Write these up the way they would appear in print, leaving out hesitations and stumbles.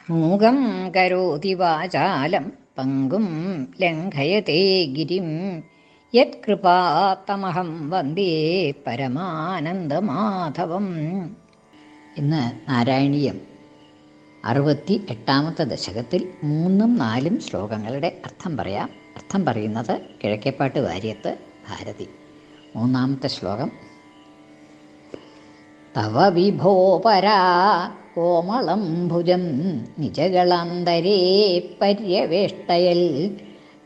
മൂകം കരോതി വാചാലം പങ്കും ലംഘയത്തെ ഗിരിം യത്കൃപാത്തമഹം വന്ദേ പരമാനന്ദമാധവം. ഇന്ന് നാരായണീയം 68-ാമത്തെ ദശകത്തിൽ 3ഉം 4ഉം ശ്ലോകങ്ങളുടെ അർത്ഥം പറയാം. അർത്ഥം പറയുന്നത് കിഴക്കേപ്പാട്ട് വാര്യത്ത് ഭാരതി. 3ാമത്തെ ശ്ലോകം. തവ വിഭോ പരാ കോമളം ഭുജം നിജകളാന്തരേ പര്യവേഷ്ടയൽ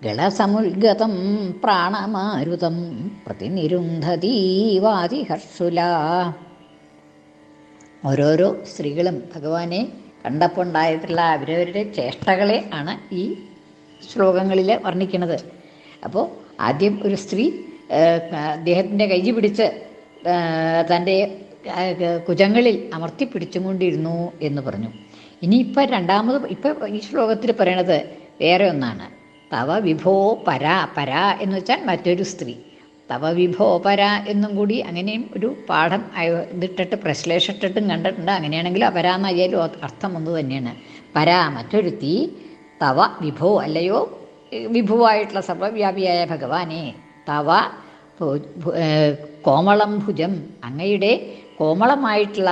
ഗളസമുൽഗതം പ്രാണമാരുതം പ്രതിനിരുന്ധതീവാതിഹർഷുല. ഓരോരോ സ്ത്രീകളും ഭഗവാനെ കണ്ടപ്പോൾ ഉണ്ടായിട്ടുള്ള അവരവരുടെ ചേഷ്ടകളെ ആണ് ഈ ശ്ലോകങ്ങളിൽ വർണ്ണിക്കുന്നത്. അപ്പോൾ ആദ്യം ഒരു സ്ത്രീ അദ്ദേഹത്തിൻ്റെ കൈ പിടിച്ച് തൻ്റെ കുജങ്ങളിൽ അമർത്തിപ്പിടിച്ചുകൊണ്ടിരുന്നു എന്ന് പറഞ്ഞു. ഇനിയിപ്പോൾ രണ്ടാമത് ഈ ശ്ലോകത്തിൽ പറയണത് വേറെ ഒന്നാണ്. തവ വിഭോ പരാ. പരാ എന്ന് വെച്ചാൽ മറ്റൊരു സ്ത്രീ. തവ വിഭോ പര എന്നും കൂടി അങ്ങനെയും ഒരു പാഠം ഇതിട്ടിട്ട് പ്രശ്ലേഷം ഇട്ടിട്ടും കണ്ടിട്ടുണ്ട്. അങ്ങനെയാണെങ്കിൽ അപരാന്നായാലും അർത്ഥം ഒന്ന് തന്നെയാണ്. പരാ മറ്റൊരുത്തി. തവ വിഭോ അല്ലയോ വിഭുവായിട്ടുള്ള സർവവ്യാപിയായ ഭഗവാനെ. തവ കോമളം ഭുജം അങ്ങയുടെ കോമളമായിട്ടുള്ള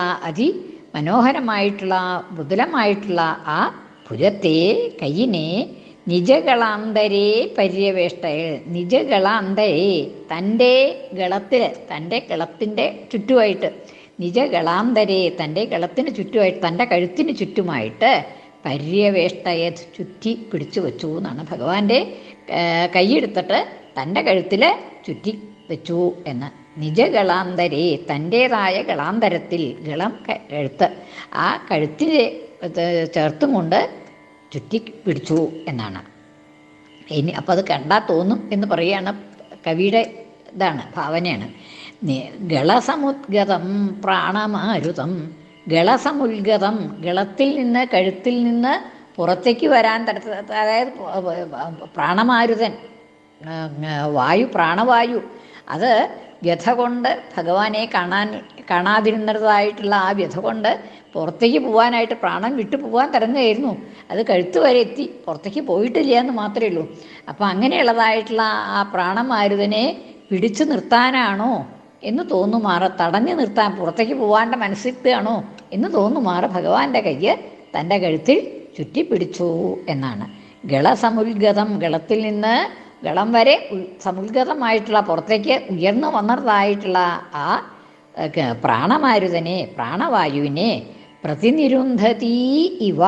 മനോഹരമായിട്ടുള്ള മൃദുലമായിട്ടുള്ള ആ ഭുജത്തെ കയ്യിനെ നിജകളാന്തരേ പര്യവേഷ്ടയിൽ. നിജകളാന്തരേ തൻ്റെ ഗളത്തിൽ തൻ്റെ ഗളത്തിൻ്റെ ചുറ്റുമായിട്ട്. നിജകളാന്തരേ തൻ്റെ ഗളത്തിന് ചുറ്റുമായിട്ട് തൻ്റെ കഴുത്തിന് ചുറ്റുമായിട്ട് പര്യവേഷ്ടയെ ചുറ്റി പിടിച്ചു വെച്ചു എന്നാണ്. ഭഗവാന്റെ കൈയെടുത്തിട്ട് തൻ്റെ കഴുത്തിൽ ചുറ്റി വെച്ചു എന്ന്. നിജകളാന്തരേ തൻ്റേതായ ഗളാന്തരത്തിൽ ഗളം കഴുത്ത് ആ കഴുത്തിനെ ചേർത്തും കൊണ്ട് ചുറ്റി പിടിച്ചു എന്നാണ്. ഇനി അപ്പം അത് കണ്ടാൽ തോന്നും എന്ന് പറയുകയാണ് കവിയുടെ ഇതാണ്, ഭാവനയാണ്. ഗളസമുദ്ഗതം പ്രാണമാരുതം. ഗളസമുദ്ഗതം ഗളത്തിൽ നിന്ന് കഴുത്തിൽ നിന്ന് പുറത്തേക്ക് വരാൻ അതായത് പ്രാണമാരുതൻ വായു, പ്രാണവായു അത് വ്യഥ കൊണ്ട് ഭഗവാനെ കാണാതിരുന്നതായിട്ടുള്ള ആ വ്യഥ കൊണ്ട് പുറത്തേക്ക് പോകാനായിട്ട് പ്രാണൻ വിട്ടു പോകാൻ തരുന്നതായിരുന്നു. അത് കഴുത്ത് വരെ എത്തി, പുറത്തേക്ക് പോയിട്ടില്ല എന്ന് മാത്രമേ ഉള്ളൂ. അപ്പം അങ്ങനെയുള്ളതായിട്ടുള്ള ആ പ്രാണമാരുതനെ പിടിച്ചു നിർത്താനാണോ എന്ന് തോന്നുമാറ്, തടഞ്ഞു നിർത്താൻ പുറത്തേക്ക് പോകാണ്ട് മനസ്സിലാണോ എന്ന് തോന്നുമാറ് ഭഗവാന്റെ കയ്യ് തൻ്റെ കഴുത്തിൽ ചുറ്റിപ്പിടിച്ചു എന്നാണ്. ഗളസമുൽഗതം ഗളത്തിൽ നിന്ന് ഗളം വരെ സമുദ്ഗതമായിട്ടുള്ള പുറത്തേക്ക് ഉയർന്നു വന്നതായിട്ടുള്ള ആ പ്രാണമാരുതനെ പ്രാണവായുവിനെ പ്രതിനിരുന്ധതീ ഇവ.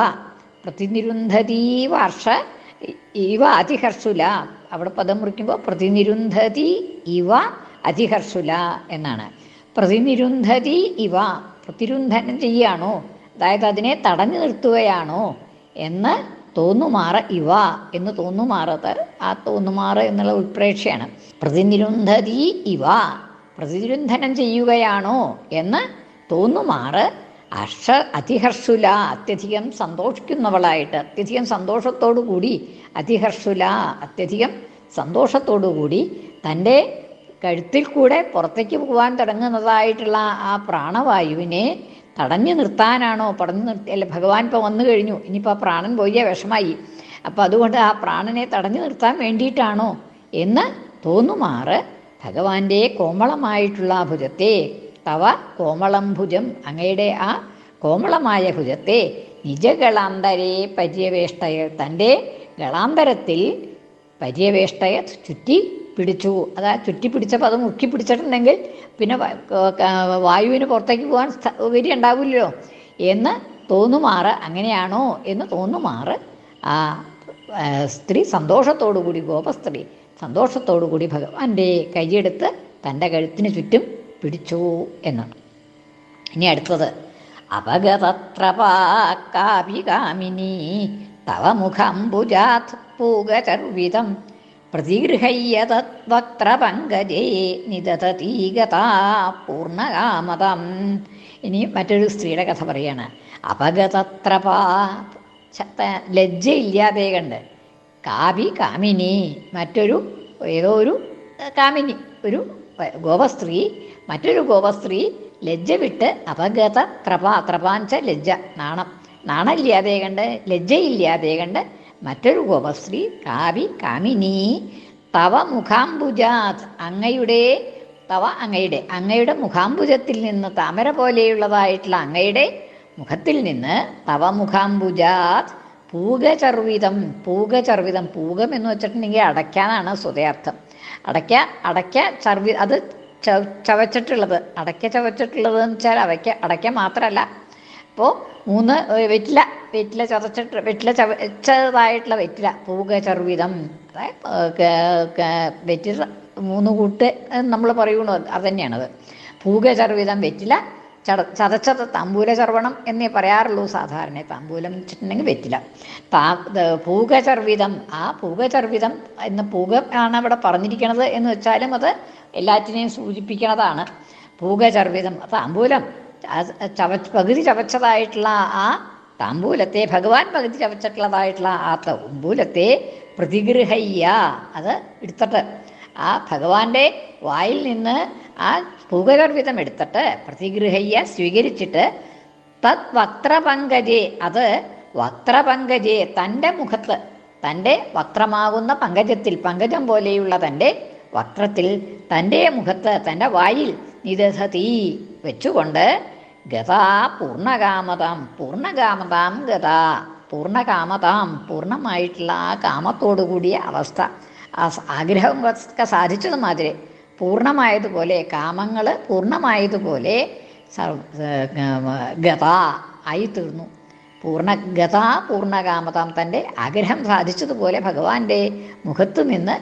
പ്രതിനിരുന്ധതീ വർഷ ഇവ അതിഹർഷുല. അവിടെ പദം മുറിക്കുമ്പോൾ പ്രതിനിരുന്ധതി ഇവ അതിഹർഷുല എന്നാണ്. പ്രതിനിരുന്ധതി ഇവ പ്രതിരുന്ധനം ചെയ്യുകയാണോ, അതായത് അതിനെ തടഞ്ഞു നിർത്തുകയാണോ എന്ന് തോന്നുമാറ്. ഇവ എന്ന് തോന്നുമാറത് ആ തോന്നുമാറ് എന്നുള്ള ഉത്പ്രേക്ഷയാണ്. പ്രതിനിരുന്ധതി ഇവ പ്രതിനിരുന്ധനം ചെയ്യുകയാണോ എന്ന് തോന്നുമാറ് അതിഹർഷുല അത്യധികം സന്തോഷിക്കുന്നവളായിട്ട്, അത്യധികം സന്തോഷത്തോടു കൂടി, അതിഹർഷുല അത്യധികം സന്തോഷത്തോടു കൂടി തൻ്റെ കഴുത്തിൽ കൂടെ പുറത്തേക്ക് പോകാൻ തുടങ്ങുന്നതായിട്ടുള്ള ആ പ്രാണവായുവിനെ തടഞ്ഞു നിർത്താനാണോ, പടഞ്ഞു നിർത്തി അല്ല ഭഗവാൻ ഇപ്പോൾ വന്നു കഴിഞ്ഞു, ഇനിയിപ്പോൾ ആ പ്രാണൻ പോയ വിഷമായി, അപ്പോൾ അതുകൊണ്ട് ആ പ്രാണനെ തടഞ്ഞു നിർത്താൻ വേണ്ടിയിട്ടാണോ എന്ന് തോന്നുമാറ് ഭഗവാന്റെ കോമളമായിട്ടുള്ള ഭുജത്തെ. തവ കോമളം ഭുജം അങ്ങയുടെ ആ കോമളമായ ഭുജത്തെ നിജകളാന്തരേ പര്യവേഷ്ടയ തൻ്റെ ഗളാന്തരത്തിൽ പര്യവേഷ്ടയ ചുറ്റി പിടിച്ചു. അതാ ചുറ്റി പിടിച്ചപ്പോൾ അത് മുക്കി പിടിച്ചിട്ടുണ്ടെങ്കിൽ പിന്നെ വായുവിന് പുറത്തേക്ക് പോകാൻ സൗകര്യം ഉണ്ടാവില്ലല്ലോ എന്ന് തോന്നുമാറ്, അങ്ങനെയാണോ എന്ന് തോന്നുമാറ് ആ സ്ത്രീ സന്തോഷത്തോടു കൂടി, ഗോപസ്ത്രീ സന്തോഷത്തോടു കൂടി ഭഗവാന്റെ കൈയെടുത്ത് തൻ്റെ കഴുത്തിന് ചുറ്റും പിടിച്ചു എന്നാണ്. ഇനി അടുത്തത്. അപഗതത്രപാകാമിനി തവ മുഖംബുജാത് പൂഗചർവിതം പ്രതിഗൃഹയ്യതത്വക്ത്രപങ്കജേ നിദതീഗതാ പൂർണ്ണകാമതം. ഇനി മറ്റൊരു സ്ത്രീയുടെ കഥ പറയാണ്. അപഗതത്രപാ ലജ്ജയില്ലാതെ കണ്ട് കാമിനി മറ്റൊരു ഏതോ ഒരു കാമിനി, ഒരു ഗോപസ്ത്രീ മറ്റൊരു ഗോപസ്ത്രീ ലജ്ജ വിട്ട് അപഗത ത്രപാഞ്ച ലജ്ജ നാണം നാണമില്ലാതെ കണ്ട് ലജ്ജയില്ലാതെ കണ്ട് മറ്റൊരു ഗോപസ്ത്രീ കാമിനി തവ മുഖാംബുജാത് അങ്ങയുടെ മുഖാംബുജത്തിൽ നിന്ന് താമര പോലെയുള്ളതായിട്ടുള്ള അങ്ങയുടെ മുഖത്തിൽ നിന്ന് തവ മുഖാംബുജാത് പൂഗചർവിതം പൂഗം എന്ന് വെച്ചിട്ടുണ്ടെങ്കിൽ അടയ്ക്കാനാണ് സ്വതയാർത്ഥം. അടയ്ക്ക ചർവി അത് ചവച്ചിട്ടുള്ളത്, അടയ്ക്ക ചവച്ചിട്ടുള്ളത് എന്ന് വെച്ചാൽ അടയ്ക്ക മാത്രമല്ല. അപ്പോൾ 3 വെറ്റില ചവച്ചതായിട്ടുള്ള പൂഗചർവിതം, വെറ്റില 3 കൂട്ട് നമ്മൾ പറയുന്നു, അത് തന്നെയാണത്. പൂഗചർവിതം വെറ്റില ചതച്ചത് താമ്പൂല ചർവണം എന്നേ പറയാറുള്ളൂ സാധാരണ. താമ്പൂലം വെച്ചിട്ടുണ്ടെങ്കിൽ വെറ്റില. പൂഗചർവിതം, ആ പൂഗചർവിതം എന്ന പൂഗ ആണ് അവിടെ പറഞ്ഞിരിക്കുന്നത് എന്ന് വെച്ചാലും അത് എല്ലാറ്റിനെയും സൂചിപ്പിക്കുന്നതാണ്. പൂഗചർവിതം താമ്പൂലം പകുതി ചവച്ചതായിട്ടുള്ള ആ താമ്പൂലത്തെ, ഭഗവാൻ പകുതി ചവച്ചിട്ടുള്ളതായിട്ടുള്ള ആ താമ്പൂലത്തെ പ്രതിഗൃഹയ്യ, അത് എടുത്തിട്ട് ആ ഭഗവാന്റെ വായിൽ നിന്ന് ആ പൂഗചർവിതം എടുത്തിട്ട് പ്രതിഗൃഹയ്യ സ്വീകരിച്ചിട്ട് തത് വക്ത്രപങ്കജേ, അത് വക്ത്രപങ്കജേ തൻ്റെ മുഖത്ത്, തൻ്റെ വക്രമാകുന്ന പങ്കജത്തിൽ, പങ്കജം പോലെയുള്ള തൻ്റെ വക്രത്തിൽ, തൻ്റെ മുഖത്ത്, തൻ്റെ വായിൽ നിദധതി വെച്ചുകൊണ്ട് ഗതാ പൂർണ്ണകാമതാം ഗതാ, പൂർണ്ണമായിട്ടുള്ള ആ കാമത്തോടു കൂടിയ അവസ്ഥ, ആ ആഗ്രഹമൊക്കെ സാധിച്ചത് മാതിരി പൂർണ്ണമായതുപോലെ, കാമങ്ങൾ പൂർണ്ണമായതുപോലെ ഗതാ ആയിത്തീർന്നു. പൂർണ്ണകാമതാം തൻ്റെ ആഗ്രഹം സാധിച്ചതുപോലെ ഭഗവാന്റെ മുഖത്തു നിന്ന്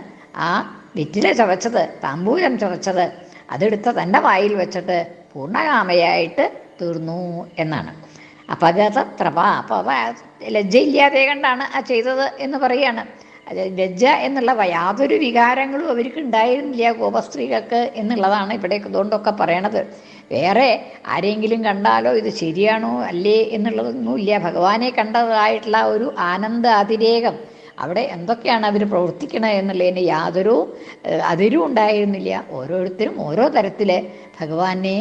ആ വെറ്റില ചവച്ചത്, താമ്പൂലം ചവച്ചത് അതെടുത്ത് തൻ്റെ വായിൽ വെച്ചിട്ട് പൂർണ്ണകാമയായിട്ട് തീർന്നു എന്നാണ്. അപഗതത്രപ, അപ്പോൾ ലജ്ജയില്ലാതെ കണ്ടാണ് ആ ചെയ്തത് എന്ന് പറയുകയാണ്. ലജ്ജ എന്നുള്ള യാതൊരു വികാരങ്ങളും അവർക്ക് ഉണ്ടായിരുന്നില്ല ഗോപസ്ത്രീകൾക്ക് എന്നുള്ളതാണ് ഇവിടെ ഇതുകൊണ്ടൊക്കെ പറയണത്. വേറെ ആരെങ്കിലും കണ്ടാലോ ഇത് ശരിയാണോ അല്ലേ എന്നുള്ളതൊന്നുമില്ല. ഭഗവാനെ കണ്ടതായിട്ടുള്ള ഒരു ആനന്ദ അതിരേകം, അവിടെ എന്തൊക്കെയാണ് അവർ പ്രവർത്തിക്കണത് എന്നുള്ളതിന് യാതൊരു അതിരും ഉണ്ടായിരുന്നില്ല. ഓരോരുത്തരും ഓരോ തരത്തിൽ ഭഗവാനെ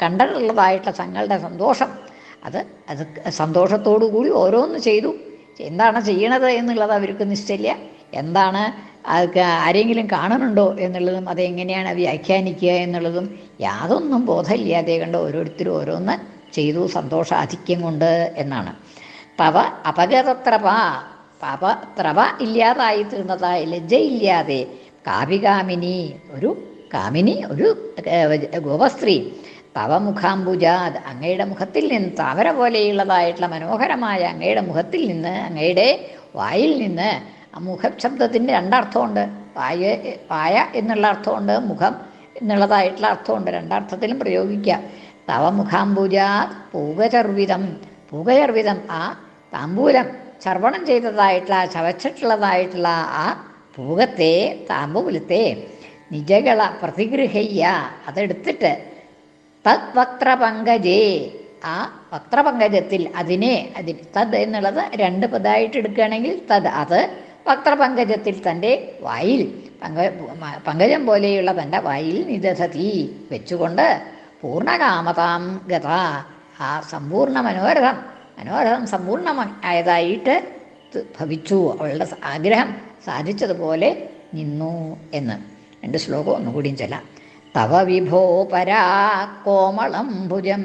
കണ്ടിട്ടുള്ളതായിട്ടുള്ള തങ്ങളുടെ സന്തോഷം, അത് സന്തോഷത്തോടു കൂടി ഓരോന്ന് ചെയ്തു. എന്താണ് ചെയ്യണത് എന്നുള്ളത് അവർക്ക് നിശ്ചയില്ല. എന്താണ് ആരെങ്കിലും കാണുന്നുണ്ടോ എന്നുള്ളതും അതെങ്ങനെയാണ് വ്യാഖ്യാനിക്കുക എന്നുള്ളതും യാതൊന്നും ബോധമില്ലാതെ കണ്ട് ഓരോരുത്തരും ഓരോന്ന് ചെയ്തു, സന്തോഷാധിക്യം കൊണ്ട് എന്നാണ്. തവ ത്രപ ഇല്ലാതായി തീർന്നതായി, ലജ്ജയില്ലാതെ ഒരു ഗോപസ്ത്രീ തവ മുഖാംബുജാത് അങ്ങയുടെ മുഖത്തിൽ നിന്ന്, താമര പോലെയുള്ളതായിട്ടുള്ള മനോഹരമായ അങ്ങയുടെ മുഖത്തിൽ നിന്ന്, അങ്ങയുടെ വായിൽ നിന്ന്, ആ മുഖശബ്ദത്തിൻ്റെ 2 അർത്ഥമുണ്ട്. വായ എന്നുള്ള അർത്ഥമുണ്ട്, മുഖം എന്നുള്ളതായിട്ടുള്ള അർത്ഥമുണ്ട്. 2 അർത്ഥത്തിലും പ്രയോഗിക്കാം. തവ മുഖാംബുജാത് പൂഗചർവിതം ആ താമ്പൂലം ചർവണം ചെയ്തതായിട്ടുള്ള, ചവച്ചിട്ടുള്ളതായിട്ടുള്ള ആ താമ്പൂലത്തെ നിജകള പ്രതിഗൃഹയ്യ അതെടുത്തിട്ട് തത് വക്ത്രപങ്കജേ, ആ വക്ത്രപങ്കജത്തിൽ തത് എന്നുള്ളത് 2 പദമായിട്ട് എടുക്കുകയാണെങ്കിൽ അത് വക്ത്രപങ്കജത്തിൽ തൻ്റെ വായിൽ, പങ്കജം പോലെയുള്ള തൻ്റെ വായിൽ നിദധതി വെച്ചുകൊണ്ട് പൂർണ്ണകാമതാം ഗത, ആ സമ്പൂർണ്ണ മനോരഥം സമ്പൂർണ്ണമായതായിട്ട് ഭവിച്ചു, അവളുടെ ആഗ്രഹം സാധിച്ചതുപോലെ നിന്നു എന്ന്. 2 ശ്ലോകം ഒന്നുകൂടിയും ചൊല്ലാം. തവ വിഭോ പരാ കോമളം ഭുജം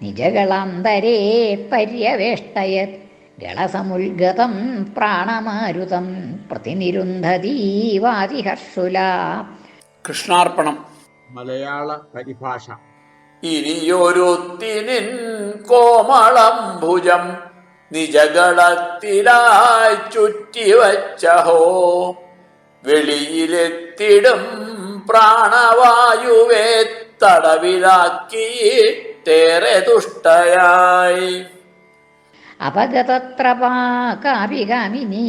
നിജകളാന്തരേ പര്യവേഷ്ടയത് ഗളസമുൽഗതം പ്രാണമാരുതം പ്രതിനിരുന്ധതീവാതിഹർഷുല. കൃഷ്ണാർപ്പണം. മലയാള പരിഭാഷ. ഇനിയൊരുത്തിനിൻ കോമളം ഭുജം നിജകളത്തിലായി ചുറ്റിവച്ചഹോ, വെളിയിലെത്തിടും പ്രാണവായുവേ തടവിലാക്കിയിട്ടേറെ തുഷ്ടയായി. അപഗതത്രപാ കാവികാമിനി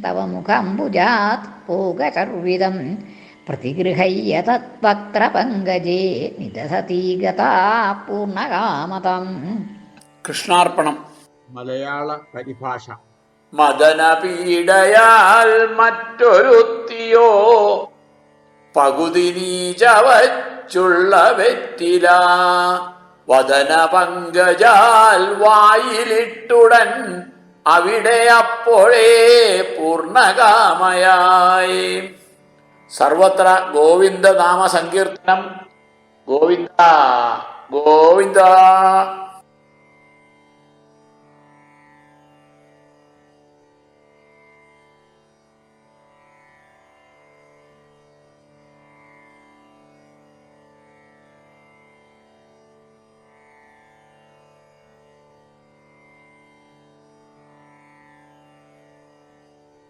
തവ മുഖാംബുജാത് പൂഗചർവിതം പ്രതിഗൃഹയ്യ തദ്വക്ത്രപങ്കജേ നിദധതി ഗതാ പൂർണ്ണകാമതം. കൃഷ്ണാർപ്പണം. മലയാള പരിഭാഷ. മദനപീഡയാൽ മറ്റൊരുത്തിയോ പകുതി നീചവച്ചുള്ള വെറ്റില വദന പങ്കജാൽ വായിലിട്ടുടൻ അവിടെ അപ്പോഴേ പൂർണ്ണകാമയായി. സർവത്ര ഗോവിന്ദ നാമ സങ്കീർത്തനം. ഗോവിന്ദ ഗോവിന്ദ.